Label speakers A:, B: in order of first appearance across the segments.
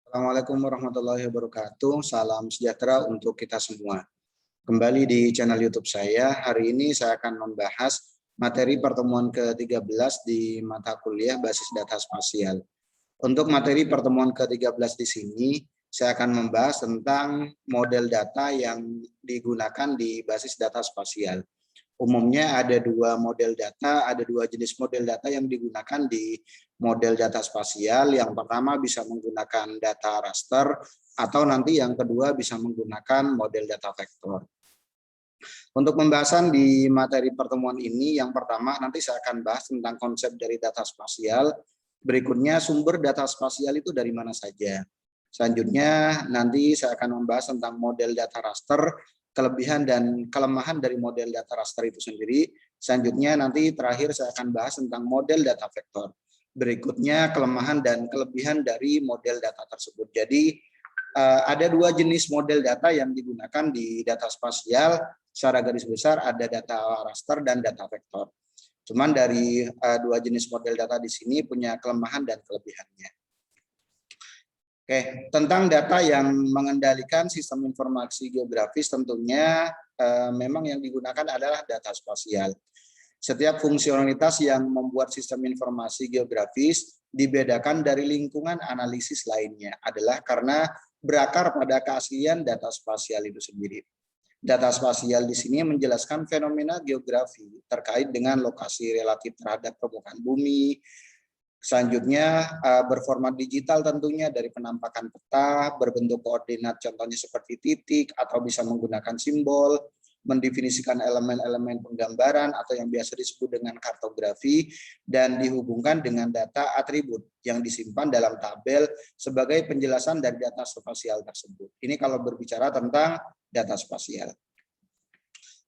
A: Assalamualaikum warahmatullahi wabarakatuh. Salam sejahtera untuk kita semua. Kembali di channel YouTube saya. Hari ini saya akan membahas materi pertemuan ke-13 di mata kuliah basis data spasial. Untuk materi pertemuan ke-13 di sini, saya akan membahas tentang model data yang digunakan di basis data spasial. Umumnya ada dua model data, ada dua jenis model data yang digunakan di model data spasial. Yang pertama bisa menggunakan data raster, atau nanti yang kedua bisa menggunakan model data vektor. Untuk pembahasan di materi pertemuan ini, yang pertama nanti saya akan bahas tentang konsep dari data spasial. Berikutnya sumber data spasial itu dari mana saja. Selanjutnya nanti saya akan membahas tentang model data raster, kelebihan dan kelemahan dari model data raster itu sendiri. Selanjutnya nanti terakhir saya akan bahas tentang model data vektor. Berikutnya kelemahan dan kelebihan dari model data tersebut. Jadi ada dua jenis model data yang digunakan di data spasial. Secara garis besar ada data raster dan data vektor. Cuman dari dua jenis model data di sini punya kelemahan dan kelebihannya. Oke, tentang data yang mengendalikan sistem informasi geografis tentunya memang yang digunakan adalah data spasial. Setiap fungsionalitas yang membuat sistem informasi geografis dibedakan dari lingkungan analisis lainnya adalah karena berakar pada keaslian data spasial itu sendiri. Data spasial di sini menjelaskan fenomena geografi terkait dengan lokasi relatif terhadap permukaan bumi. Selanjutnya berformat digital tentunya dari penampakan peta, berbentuk koordinat contohnya seperti titik atau bisa menggunakan simbol, mendefinisikan elemen-elemen penggambaran atau yang biasa disebut dengan kartografi, dan dihubungkan dengan data atribut yang disimpan dalam tabel sebagai penjelasan dari data spasial tersebut. Ini kalau berbicara tentang data spasial.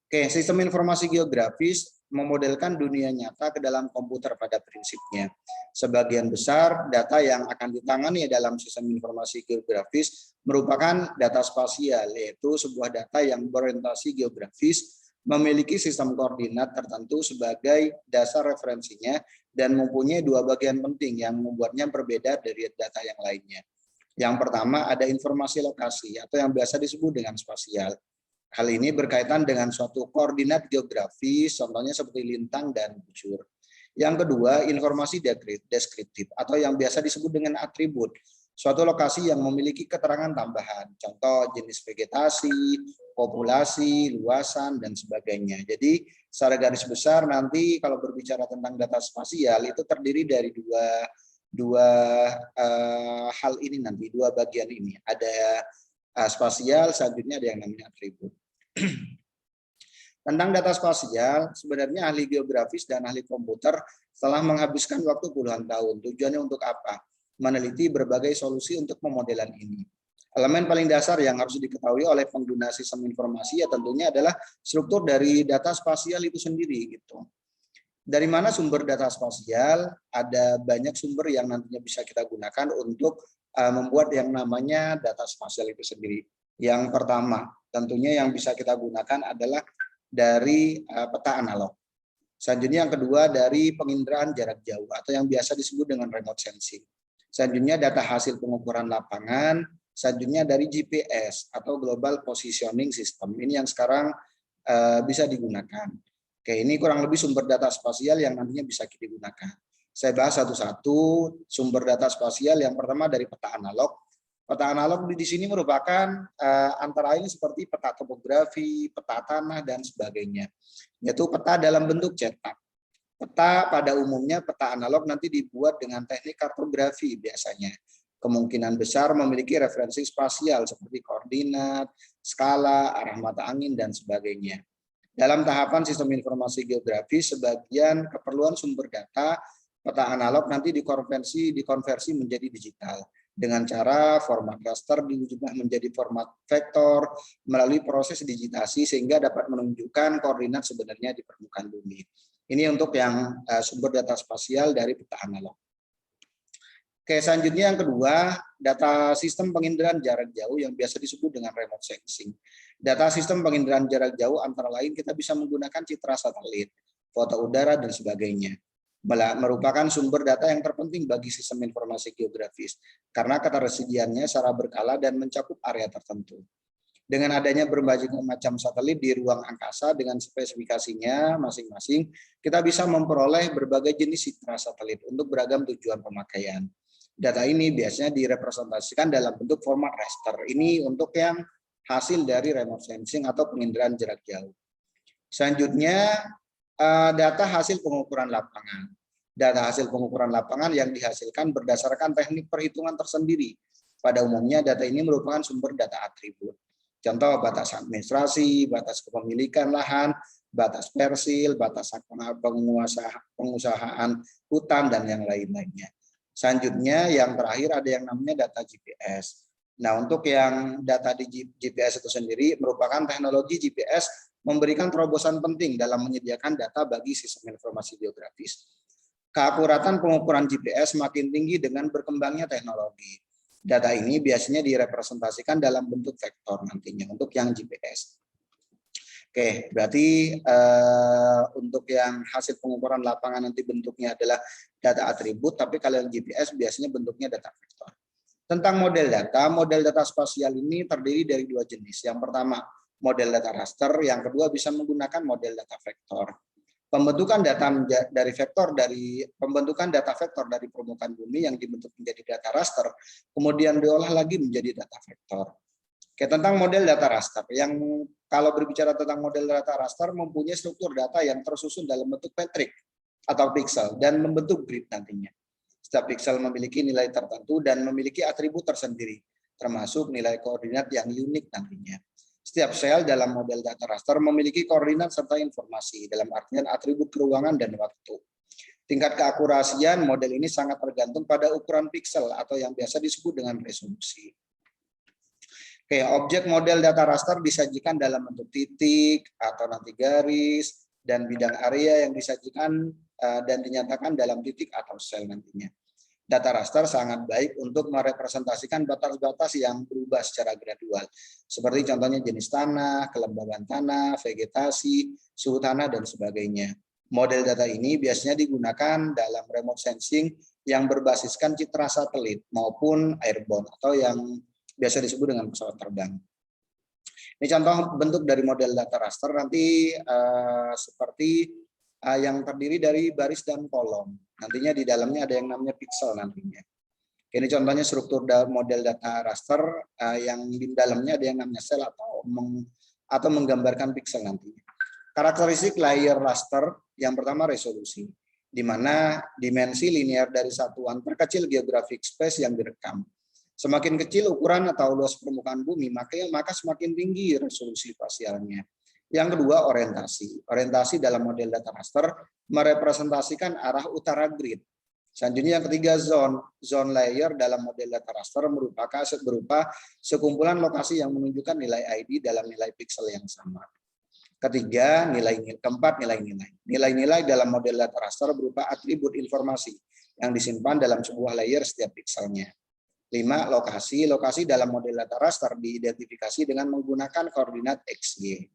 A: Oke, sistem informasi geografis memodelkan dunia nyata ke dalam komputer pada prinsipnya. Sebagian besar data yang akan ditangani dalam sistem informasi geografis merupakan data spasial, yaitu sebuah data yang berorientasi geografis, memiliki sistem koordinat tertentu sebagai dasar referensinya, dan mempunyai dua bagian penting yang membuatnya berbeda dari data yang lainnya. Yang pertama ada informasi lokasi atau yang biasa disebut dengan spasial. Hal ini berkaitan dengan suatu koordinat geografis, contohnya seperti lintang dan bujur. Yang kedua, informasi deskriptif atau yang biasa disebut dengan atribut. Suatu lokasi yang memiliki keterangan tambahan, contoh jenis vegetasi, populasi, luasan, dan sebagainya. Jadi secara garis besar nanti kalau berbicara tentang data spasial itu terdiri dari dua hal ini nanti, dua bagian ini. Ada spasial, selanjutnya ada yang namanya atribut. Tentang data spasial, sebenarnya ahli geografis dan ahli komputer telah menghabiskan waktu puluhan tahun. Tujuannya untuk apa? Meneliti berbagai solusi untuk pemodelan ini. Elemen paling dasar yang harus diketahui oleh pengguna sistem informasi ya tentunya adalah struktur dari data spasial itu sendiri gitu. Dari mana sumber data spasial? Ada banyak sumber yang nantinya bisa kita gunakan untuk membuat yang namanya data spasial itu sendiri. Yang pertama, tentunya yang bisa kita gunakan adalah dari peta analog. Selanjutnya yang kedua dari penginderaan jarak jauh atau yang biasa disebut dengan remote sensing. Selanjutnya data hasil pengukuran lapangan. Selanjutnya dari GPS atau Global Positioning System. Ini yang sekarang bisa digunakan. Oke, ini kurang lebih sumber data spasial yang nantinya bisa kita gunakan. Saya bahas satu-satu sumber data spasial. Yang pertama dari peta analog. Peta analog di sini merupakan antara lain seperti peta topografi, peta tanah, dan sebagainya. Yaitu peta dalam bentuk cetak. Peta pada umumnya peta analog nanti dibuat dengan teknik kartografi biasanya. Kemungkinan besar memiliki referensi spasial seperti koordinat, skala, arah mata angin, dan sebagainya. Dalam tahapan sistem informasi geografis, sebagian keperluan sumber data peta analog nanti dikonversi menjadi digital dengan cara format raster diubah menjadi format vektor melalui proses digitasi sehingga dapat menunjukkan koordinat sebenarnya di permukaan bumi. Ini untuk yang sumber data spasial dari peta analog. Oke, selanjutnya yang kedua, data sistem penginderaan jarak jauh yang biasa disebut dengan remote sensing. Data sistem penginderaan jarak jauh antara lain kita bisa menggunakan citra satelit, foto udara, dan sebagainya. merupakan sumber data yang terpenting bagi sistem informasi geografis karena ketersediaannya secara berkala dan mencakup area tertentu. Dengan adanya berbagai macam satelit di ruang angkasa dengan spesifikasinya masing-masing, kita bisa memperoleh berbagai jenis citra satelit untuk beragam tujuan pemakaian. Data ini biasanya direpresentasikan dalam bentuk format raster. Ini untuk yang hasil dari remote sensing atau penginderaan jarak jauh. Selanjutnya, data hasil pengukuran lapangan. Data hasil pengukuran lapangan yang dihasilkan berdasarkan teknik perhitungan tersendiri. Pada umumnya, data ini merupakan sumber data atribut. Contoh, batas administrasi, batas kepemilikan lahan, batas persil, batas pengusahaan hutan, dan yang lain-lainnya. Selanjutnya, yang terakhir ada yang namanya data GPS. Nah, untuk yang data di GPS itu sendiri merupakan teknologi GPS memberikan terobosan penting dalam menyediakan data bagi sistem informasi geografis. Keakuratan pengukuran GPS makin tinggi dengan berkembangnya teknologi. Data ini biasanya direpresentasikan dalam bentuk vektor nantinya untuk yang GPS. Oke, berarti untuk yang hasil pengukuran lapangan nanti bentuknya adalah data atribut, tapi kalau yang GPS biasanya bentuknya data vektor. Tentang model data spasial ini terdiri dari dua jenis. Yang pertama, model data raster, yang kedua bisa menggunakan model data vektor. Pembentukan data vektor dari permukaan bumi yang dibentuk menjadi data raster, kemudian diolah lagi menjadi data vektor. Oke, tentang model data raster, yang kalau berbicara tentang model data raster mempunyai struktur data yang tersusun dalam bentuk metrik atau pixel dan membentuk grid nantinya. Setiap pixel memiliki nilai tertentu dan memiliki atribut tersendiri, termasuk nilai koordinat yang unik nantinya. Setiap sel dalam model data raster memiliki koordinat serta informasi dalam artian atribut ruangan dan waktu. Tingkat keakurasian model ini sangat tergantung pada ukuran pixel atau yang biasa disebut dengan resolusi. Oke, objek model data raster disajikan dalam bentuk titik atau nanti garis dan bidang area yang disajikan dan dinyatakan dalam titik atau sel nantinya. Data raster sangat baik untuk merepresentasikan batas-batas yang berubah secara gradual. Seperti contohnya jenis tanah, kelembaban tanah, vegetasi, suhu tanah, dan sebagainya. Model data ini biasanya digunakan dalam remote sensing yang berbasiskan citra satelit maupun airborne atau yang biasa disebut dengan pesawat terbang. Ini contoh bentuk dari model data raster nanti seperti yang terdiri dari baris dan kolom. Nantinya di dalamnya ada yang namanya pixel nantinya. Ini contohnya struktur model data raster yang di dalamnya ada yang namanya sel atau menggambarkan pixel nantinya. Karakteristik layer raster yang pertama resolusi, di mana dimensi linear dari satuan terkecil geographic space yang direkam. Semakin kecil ukuran atau luas permukaan bumi, maka semakin tinggi resolusi spasialnya. Yang kedua, orientasi. Orientasi dalam model data raster merepresentasikan arah utara grid. Selanjutnya yang ketiga, zone layer dalam model data raster berupa sekumpulan lokasi yang menunjukkan nilai ID dalam nilai pixel yang sama. Keempat, nilai-nilai. Nilai-nilai dalam model data raster berupa atribut informasi yang disimpan dalam sebuah layer setiap pixelnya. 5, lokasi. Lokasi dalam model data raster diidentifikasi dengan menggunakan koordinat XY.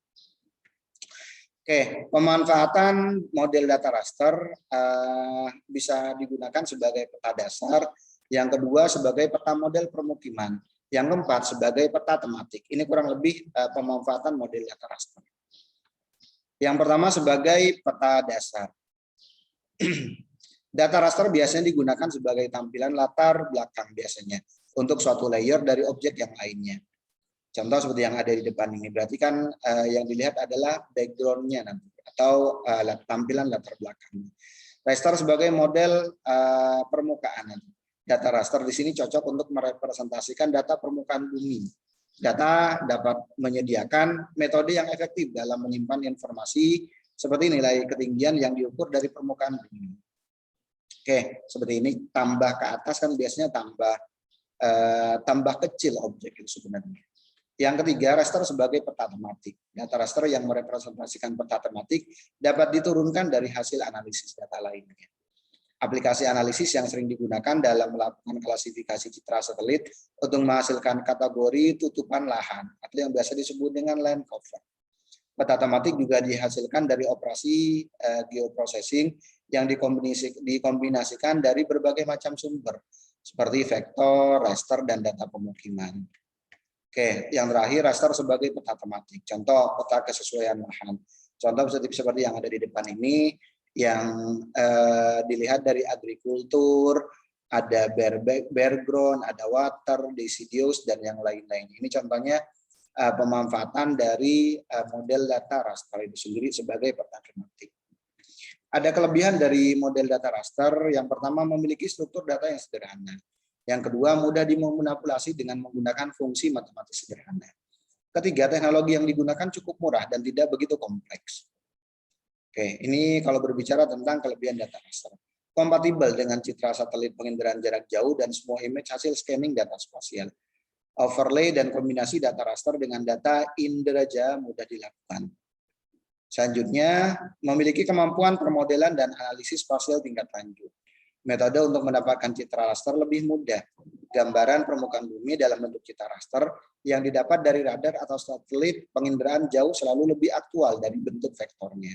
A: Oke, pemanfaatan model data raster bisa digunakan sebagai peta dasar, yang kedua sebagai peta model permukiman, yang keempat sebagai peta tematik. Ini kurang lebih pemanfaatan model data raster. Yang pertama sebagai peta dasar. Data raster biasanya digunakan sebagai tampilan latar belakang biasanya untuk suatu layer dari objek yang lainnya. Contoh seperti yang ada di depan ini, berarti kan yang dilihat adalah background-nya nanti atau tampilan latar belakang. Raster sebagai model permukaan. Data raster di sini cocok untuk merepresentasikan data permukaan bumi. Data dapat menyediakan metode yang efektif dalam menyimpan informasi seperti nilai ketinggian yang diukur dari permukaan bumi. Oke, seperti ini tambah ke atas kan biasanya tambah kecil objek itu sebenarnya. Yang ketiga, raster sebagai peta tematik. Data raster yang merepresentasikan peta tematik dapat diturunkan dari hasil analisis data lainnya. Aplikasi analisis yang sering digunakan dalam melakukan klasifikasi citra satelit untuk menghasilkan kategori tutupan lahan atau yang biasa disebut dengan land cover. Peta tematik juga dihasilkan dari operasi geoprocessing yang dikombinasikan dari berbagai macam sumber, seperti vektor, raster, dan data pemukiman. Oke, yang terakhir raster sebagai peta tematik. Contoh peta kesesuaian lahan. Contoh seperti yang ada di depan ini, yang dilihat dari agrikultur, ada bare ground, ada water, deciduous, dan yang lain-lain. Ini contohnya pemanfaatan dari model data raster itu sendiri sebagai peta tematik. Ada kelebihan dari model data raster. Yang pertama, memiliki struktur data yang sederhana. Yang kedua, mudah dimanipulasi dengan menggunakan fungsi matematis sederhana. Ketiga, teknologi yang digunakan cukup murah dan tidak begitu kompleks. Oke, ini kalau berbicara tentang kelebihan data raster. Kompatibel dengan citra satelit penginderaan jarak jauh dan semua image hasil scanning data spasial. Overlay dan kombinasi data raster dengan data indera mudah dilakukan. Selanjutnya, memiliki kemampuan permodelan dan analisis spasial tingkat lanjut. Metode untuk mendapatkan citra raster lebih mudah. Gambaran permukaan bumi dalam bentuk citra raster yang didapat dari radar atau satelit penginderaan jauh selalu lebih aktual dari bentuk vektornya.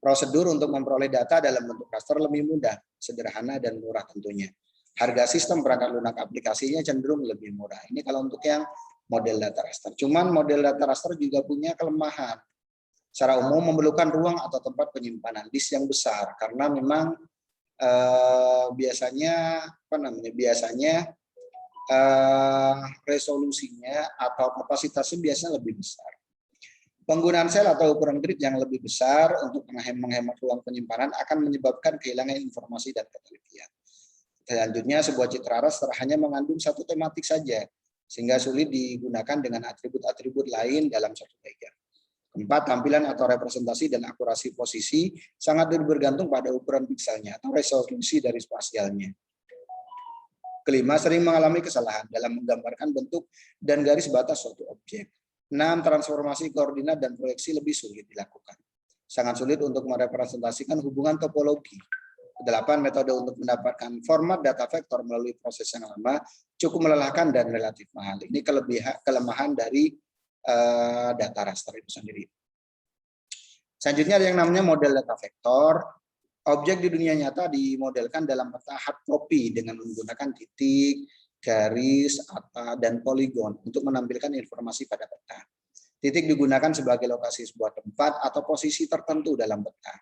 A: Prosedur untuk memperoleh data dalam bentuk raster lebih mudah, sederhana, dan murah tentunya. Harga sistem perangkat lunak aplikasinya cenderung lebih murah. Ini kalau untuk yang model data raster. Cuman model data raster juga punya kelemahan. Secara umum memerlukan ruang atau tempat penyimpanan disk yang besar karena memang biasanya resolusinya atau kapasitasnya biasanya lebih besar. Penggunaan sel atau ukuran grid yang lebih besar untuk menghemat ruang penyimpanan akan menyebabkan kehilangan informasi dan ketelitian. Selanjutnya, sebuah citra raster hanya mengandung satu tematik saja, sehingga sulit digunakan dengan atribut-atribut lain dalam satu layer. Keempat, tampilan atau representasi dan akurasi posisi sangat bergantung pada ukuran pikselnya atau resolusi dari spasialnya. Kelima, sering mengalami kesalahan dalam menggambarkan bentuk dan garis batas suatu objek. 6, transformasi koordinat dan proyeksi lebih sulit dilakukan. Sangat sulit untuk merepresentasikan hubungan topologi. 8, metode untuk mendapatkan format data vektor melalui proses yang lama cukup melelahkan dan relatif mahal. Ini kelemahan dari data raster itu sendiri. Selanjutnya ada yang namanya model data vektor. Objek di dunia nyata dimodelkan dalam peta hard copy dengan menggunakan titik, garis, dan poligon untuk menampilkan informasi pada peta. Titik digunakan sebagai lokasi sebuah tempat atau posisi tertentu dalam peta.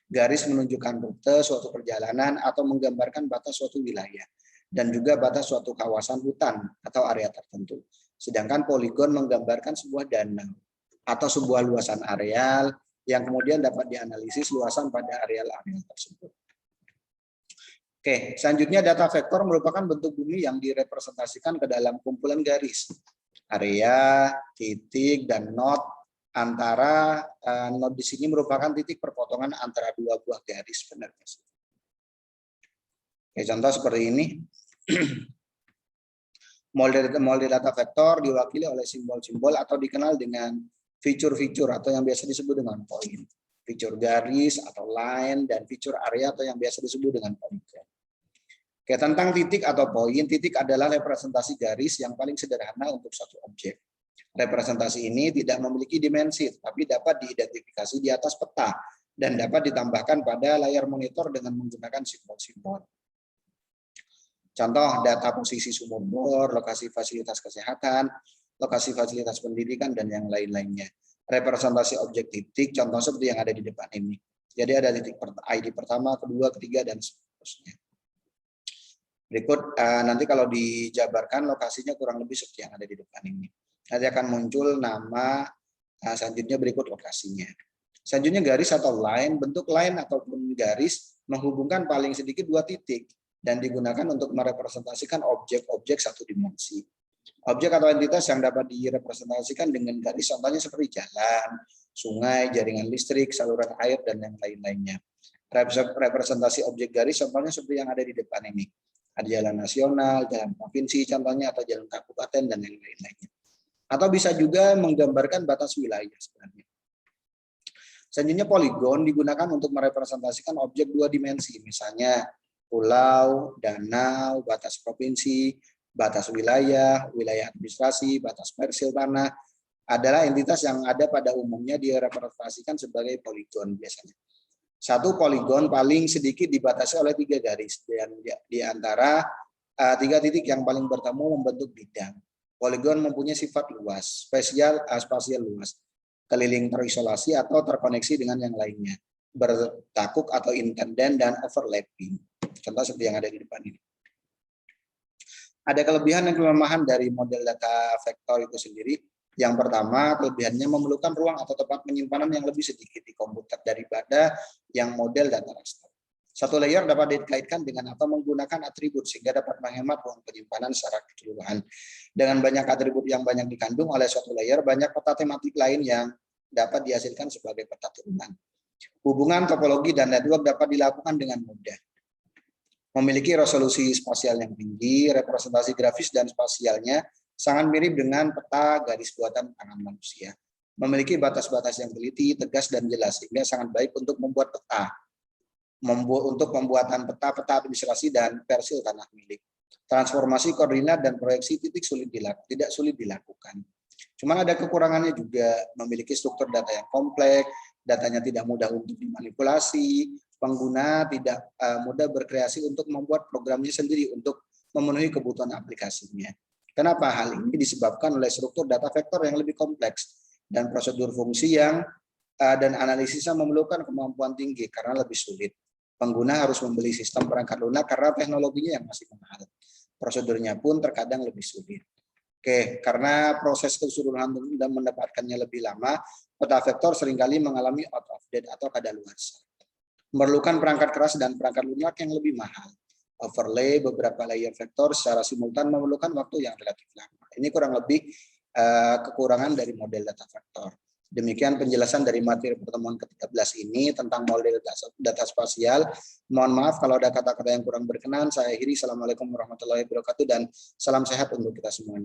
A: Garis menunjukkan rute suatu perjalanan atau menggambarkan batas suatu wilayah dan juga batas suatu kawasan hutan atau area tertentu. Sedangkan poligon menggambarkan sebuah danau atau sebuah luasan areal yang kemudian dapat dianalisis luasan pada areal-areal tersebut. Oke, selanjutnya data vektor merupakan bentuk bumi yang direpresentasikan ke dalam kumpulan garis. Area, titik, dan node antara node di sini merupakan titik perpotongan antara dua buah garis sebenarnya. Oke, contoh seperti ini. Model data vektor diwakili oleh simbol-simbol atau dikenal dengan fitur-fitur atau yang biasa disebut dengan poin. Fitur garis atau line dan fitur area atau yang biasa disebut dengan poligon. Oke, tentang titik atau poin, titik adalah representasi garis yang paling sederhana untuk satu objek. Representasi ini tidak memiliki dimensi, tapi dapat diidentifikasi di atas peta dan dapat ditambahkan pada layar monitor dengan menggunakan simbol-simbol. Contoh data posisi sumur bor, lokasi fasilitas kesehatan, lokasi fasilitas pendidikan, dan yang lain-lainnya. Representasi objek titik, contoh seperti yang ada di depan ini. Jadi ada titik ID pertama, kedua, ketiga, dan seterusnya. Berikut nanti kalau dijabarkan lokasinya kurang lebih seperti yang ada di depan ini. Nanti akan muncul nama, selanjutnya berikut lokasinya. Selanjutnya garis atau line, bentuk line ataupun garis menghubungkan paling sedikit dua titik dan digunakan untuk merepresentasikan objek-objek satu dimensi. Objek atau entitas yang dapat direpresentasikan dengan garis contohnya seperti jalan, sungai, jaringan listrik, saluran air, dan yang lain-lainnya. Representasi objek garis contohnya seperti yang ada di depan ini. Ada jalan nasional, jalan provinsi contohnya, atau jalan kabupaten, dan yang lain-lainnya. Atau bisa juga menggambarkan batas wilayah sebenarnya. Selanjutnya poligon digunakan untuk merepresentasikan objek dua dimensi, misalnya pulau, danau, batas provinsi, batas wilayah, wilayah administrasi, batas parsil tanah, adalah entitas yang ada pada umumnya direpresentasikan sebagai poligon biasanya. Satu poligon paling sedikit dibatasi oleh 3 garis dan di antara 3 titik yang paling bertemu membentuk bidang. Poligon mempunyai sifat luas, spasial luas, keliling terisolasi atau terkoneksi dengan yang lainnya, bertakuk atau intenden dan overlapping. Contoh seperti yang ada di depan ini. Ada kelebihan dan kelemahan dari model data vektor itu sendiri. Yang pertama, kelebihannya memerlukan ruang atau tempat penyimpanan yang lebih sedikit di komputer daripada yang model data raster. Satu layer dapat dikaitkan dengan atau menggunakan atribut sehingga dapat menghemat ruang penyimpanan secara keseluruhan. Dengan banyak atribut yang banyak dikandung oleh suatu layer, banyak peta tematik lain yang dapat dihasilkan sebagai peta turunan. Hubungan topologi dan network dapat dilakukan dengan mudah. Memiliki resolusi spasial yang tinggi, representasi grafis dan spasialnya sangat mirip dengan peta garis buatan tangan manusia. Memiliki batas-batas yang teliti, tegas, dan jelas, sehingga sangat baik untuk membuat peta. Untuk pembuatan peta-peta administrasi dan persil tanah milik. Transformasi koordinat dan proyeksi titik tidak sulit dilakukan. Cuman ada kekurangannya juga, memiliki struktur data yang kompleks, datanya tidak mudah untuk dimanipulasi, pengguna tidak mudah berkreasi untuk membuat programnya sendiri untuk memenuhi kebutuhan aplikasinya. Kenapa? Hal ini disebabkan oleh struktur data vektor yang lebih kompleks dan prosedur fungsi yang dan analisisnya memerlukan kemampuan tinggi karena lebih sulit. Pengguna harus membeli sistem perangkat lunak karena teknologinya yang masih mahal. Prosedurnya pun terkadang lebih sulit. Oke, karena proses keseluruhan dan mendapatkannya lebih lama, peta vektor seringkali mengalami out of date atau kadaluarsa. Memerlukan perangkat keras dan perangkat lunak yang lebih mahal. Overlay beberapa layer vektor secara simultan memerlukan waktu yang relatif lama. Ini kurang lebih kekurangan dari model data vektor. Demikian penjelasan dari materi pertemuan ke-13 ini tentang model data spasial. Mohon maaf kalau ada kata-kata yang kurang berkenan. Saya akhiri. Assalamualaikum warahmatullahi wabarakatuh dan salam sehat untuk kita semuanya.